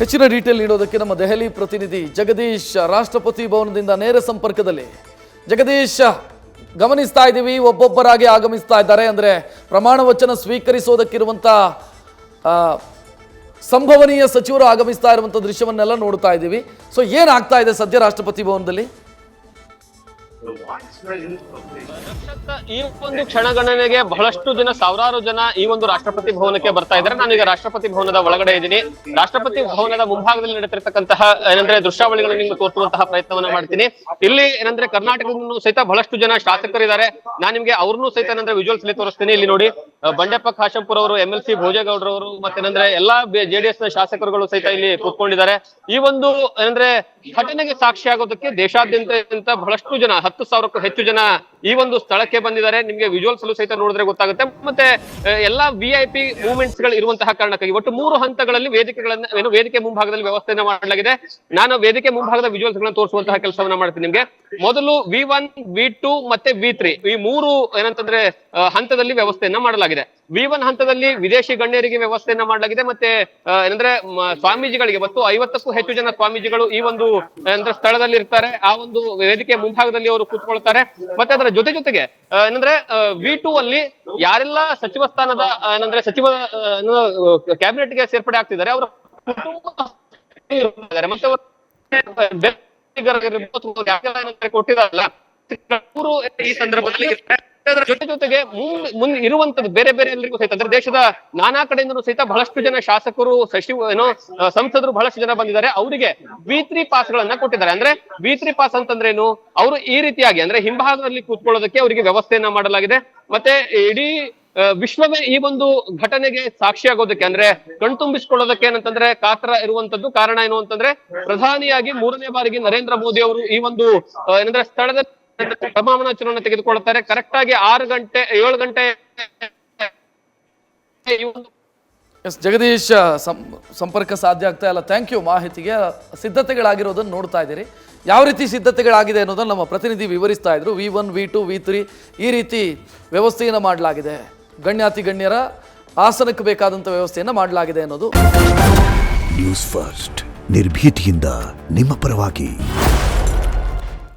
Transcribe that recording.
ಹೆಚ್ಚಿನ ಡೀಟೇಲ್ ನೀಡೋದಕ್ಕೆ ನಮ್ಮ ದೆಹಲಿ ಪ್ರತಿನಿಧಿ ಜಗದೀಶ್ ರಾಷ್ಟ್ರಪತಿ ಭವನದಿಂದ ನೇರ ಸಂಪರ್ಕದಲ್ಲಿ. ಜಗದೀಶ್, ಗಮನಿಸ್ತಾ ಇದ್ದೀವಿ ಒಬ್ಬೊಬ್ಬರಾಗಿ ಆಗಮಿಸ್ತಾ ಇದ್ದಾರೆ. ಅಂದರೆ ಪ್ರಮಾಣ ವಚನ ಸ್ವೀಕರಿಸೋದಕ್ಕಿರುವಂಥ ಸಂಭವನೀಯ ಸಚಿವರು ಆಗಮಿಸ್ತಾ ಇರುವಂಥ ದೃಶ್ಯವನ್ನೆಲ್ಲ ನೋಡ್ತಾ ಇದ್ದೀವಿ. ಸೊ ಏನಾಗ್ತಾ ಇದೆ ಸದ್ಯ ರಾಷ್ಟ್ರಪತಿ ಭವನದಲ್ಲಿ? ಈ ಒಂದು ಕ್ಷಣಗಣನೆಗೆ ಬಹಳಷ್ಟು ಜನ, ಸಾವಿರಾರು ಜನ ಈ ಒಂದು ರಾಷ್ಟ್ರಪತಿ ಭವನಕ್ಕೆ ಬರ್ತಾ ಇದ್ದಾರೆ. ನಾನೀಗ ರಾಷ್ಟ್ರಪತಿ ಭವನದ ಒಳಗಡೆ ಇದ್ದೀನಿ. ರಾಷ್ಟ್ರಪತಿ ಭವನದ ಮುಂಭಾಗದಲ್ಲಿ ನಡೀತಿರ್ತಕ್ಕಂತಹ ಏನಂದ್ರೆ ದೃಶ್ಯಾವಳಿಗಳನ್ನು ನಿಮ್ಗೆ ತೋರಿಸುವಂತಹ ಪ್ರಯತ್ನವನ್ನ ಮಾಡ್ತೀನಿ. ಇಲ್ಲಿ ಏನಂದ್ರೆ ಕರ್ನಾಟಕದಲ್ಲೂ ಸಹಿತ ಬಹಳಷ್ಟು ಜನ ಶಾಸಕರಿದ್ದಾರೆ. ನಾನು ನಿಮ್ಗೆ ಅವ್ರನ್ನೂ ಸಹಿತ ಏನಂದ್ರೆ ವಿಜುವಲ್ಸ್ ಅಲ್ಲಿ ತೋರಿಸ್ತೀನಿ. ಇಲ್ಲಿ ನೋಡಿ, ಬಂಡೆಪ್ಪ ಖಾಶಂಪುರ್ ಅವರು, MLC ಭೋಜೇಗೌಡರವರು, ಮತ್ತೇನಂದ್ರೆ ಎಲ್ಲಾ JDS ನ ಶಾಸಕರುಗಳು ಸಹಿತ ಇಲ್ಲಿ ಕೂತ್ಕೊಂಡಿದ್ದಾರೆ. ಈ ಒಂದು ಏನಂದ್ರೆ ಘಟನೆಗೆ ಸಾಕ್ಷಿಯಾಗೋದಕ್ಕೆ ದೇಶಾದ್ಯಂತ ಬಹಳಷ್ಟು ಜನ, 10,000ಕ್ಕೂ ಹೆಚ್ಚು ಜನ ಈ ಒಂದು ಸ್ಥಳಕ್ಕೆ ಬಂದಿದ್ದಾರೆ. ನಿಮ್ಗೆ ವಿಜುವಲ್ಸ್ ಅಲ್ಲೂ ಸಹಿತ ನೋಡಿದ್ರೆ ಗೊತ್ತಾಗುತ್ತೆ. ಮತ್ತೆ ಎಲ್ಲಾ VIP ಮೂವ್ಮೆಂಟ್ಸ್ ಗಳು ಇರುವಂತಹ ಕಾರಣಕ್ಕಾಗಿ ಒಟ್ಟು 3 ಹಂತಗಳಲ್ಲಿ ವೇದಿಕೆಗಳನ್ನ ವೇದಿಕೆ ಮುಂಭಾಗದಲ್ಲಿ ವ್ಯವಸ್ಥೆಯನ್ನ ಮಾಡಲಾಗಿದೆ. ನಾನು ವೇದಿಕೆ ಮುಂಭಾಗದ ವಿಜುವಲ್ಸ್ ಗಳನ್ನ ತೋರಿಸುವಂತಹ ಕೆಲಸವನ್ನ ಮಾಡ್ತೀನಿ ನಿಮ್ಗೆ. ಮೊದಲು V1, V2 ಮತ್ತೆ V3 ಈ 3 ಏನಂತಂದ್ರೆ ಹಂತದಲ್ಲಿ ವ್ಯವಸ್ಥೆಯನ್ನ ಮಾಡಲಾಗಿದೆ. V1 ಹಂತದಲ್ಲಿ ವಿದೇಶಿ ಗಣ್ಯರಿಗೆ ವ್ಯವಸ್ಥೆಯನ್ನ ಮಾಡಲಾಗಿದೆ. ಮತ್ತೆ ಏನಂದ್ರೆ ಸ್ವಾಮೀಜಿಗಳಿಗೆ, ಮತ್ತು 50ಕ್ಕೂ ಹೆಚ್ಚು ಜನ ಸ್ವಾಮೀಜಿಗಳು ಈ ಒಂದು ಏನಂದ್ರೆ ಸ್ಥಳದಲ್ಲಿ ಇರ್ತಾರೆ. ಆ ಒಂದು ವೇದಿಕೆ ಮುಂಭಾಗದಲ್ಲಿ ಅವರು ಕೂತ್ಕೊಳ್ತಾರೆ. ಮತ್ತೆ ಅದರ ಜೊತೆಗೆ ಏನಂದ್ರೆ V2 ಅಲ್ಲಿ ಯಾರೆಲ್ಲ ಸಚಿವ ಸ್ಥಾನದ ಏನಂದ್ರೆ ಸಚಿವ ಕ್ಯಾಬಿನೆಟ್ ಗೆ ಸೇರ್ಪಡೆ ಆಗ್ತಿದ್ದಾರೆ ಅವರ ಕುಟುಂಬ ಮತ್ತೆ ಕೊಟ್ಟಿದಾರಲ್ಲ ಅವರು ಈ ಸಂದರ್ಭದಲ್ಲಿ ಅದರ ಜೊತೆಗೆ ಮುಂದೆ ಇರುವಂತದ್ದು ಬೇರೆ ಎಲ್ಲರಿಗೂ ಸಹಿತ ಅಂದ್ರೆ ದೇಶದ ನಾನಾ ಕಡೆಯಿಂದಲೂ ಸಹಿತ ಬಹಳಷ್ಟು ಜನ ಶಾಸಕರು, ಸಂಸದರು ಬಹಳಷ್ಟು ಜನ ಬಂದಿದ್ದಾರೆ. ಅವರಿಗೆ V3 ಪಾಸ್ ಗಳನ್ನ ಕೊಟ್ಟಿದ್ದಾರೆ. ಅಂದ್ರೆ V3 ಪಾಸ್ ಅಂತಂದ್ರೆ ಏನು, ಅವರು ಈ ರೀತಿಯಾಗಿ ಅಂದ್ರೆ ಹಿಂಭಾಗದಲ್ಲಿ ಕೂತ್ಕೊಳ್ಳೋದಕ್ಕೆ ಅವರಿಗೆ ವ್ಯವಸ್ಥೆಯನ್ನ ಮಾಡಲಾಗಿದೆ. ಮತ್ತೆ ಇಡೀ ವಿಶ್ವವೇ ಈ ಒಂದು ಘಟನೆಗೆ ಸಾಕ್ಷಿಯಾಗೋದಕ್ಕೆ ಅಂದ್ರೆ ಕಣ್ತುಂಬಿಸ್ಕೊಳ್ಳೋದಕ್ಕೆ ಏನಂತಂದ್ರೆ ಕಾತರ ಇರುವಂತದ್ದು. ಕಾರಣ ಏನು ಅಂತಂದ್ರೆ ಪ್ರಧಾನಿಯಾಗಿ 3ನೇ ಬಾರಿಗೆ ನರೇಂದ್ರ ಮೋದಿ ಅವರು ಈ ಒಂದು ಏನಂದ್ರೆ ಸ್ಥಳದಲ್ಲಿ ಪ್ರಮಾಣವಚನವನ್ನು ತೆಗೆದುಕೊಳ್ಳುತ್ತಾರೆ. ಕರೆಕ್ಟ್ ಆಗಿ 7 ಗಂಟೆ ಜಗದೀಶ್, ಸಂಪರ್ಕ ಸಾಧ್ಯ ಆಗ್ತಾ ಇಲ್ಲ. ಥ್ಯಾಂಕ್ ಯು ಮಾಹಿತಿಗೆ. ಸಿದ್ಧತೆಗಳಾಗಿರೋದನ್ನು ನೋಡ್ತಾ ಇದ್ದೀರಿ. ಯಾವ ರೀತಿ ಸಿದ್ಧತೆಗಳಾಗಿದೆ ಅನ್ನೋದನ್ನು ನಮ್ಮ ಪ್ರತಿನಿಧಿ ವಿವರಿಸ್ತಾ ಇದ್ರು. V1, V2, V3 ಈ ರೀತಿ ವ್ಯವಸ್ಥೆಯನ್ನು ಮಾಡಲಾಗಿದೆ. ಗಣ್ಯರ ಆಸನಕ್ಕೆ ಬೇಕಾದಂಥ ವ್ಯವಸ್ಥೆಯನ್ನು ಮಾಡಲಾಗಿದೆ ಅನ್ನೋದು. ನ್ಯೂಸ್ ಫಸ್ಟ್, ನಿರ್ಭೀತಿಯಿಂದ ನಿಮ್ಮ ಪರವಾಗಿ.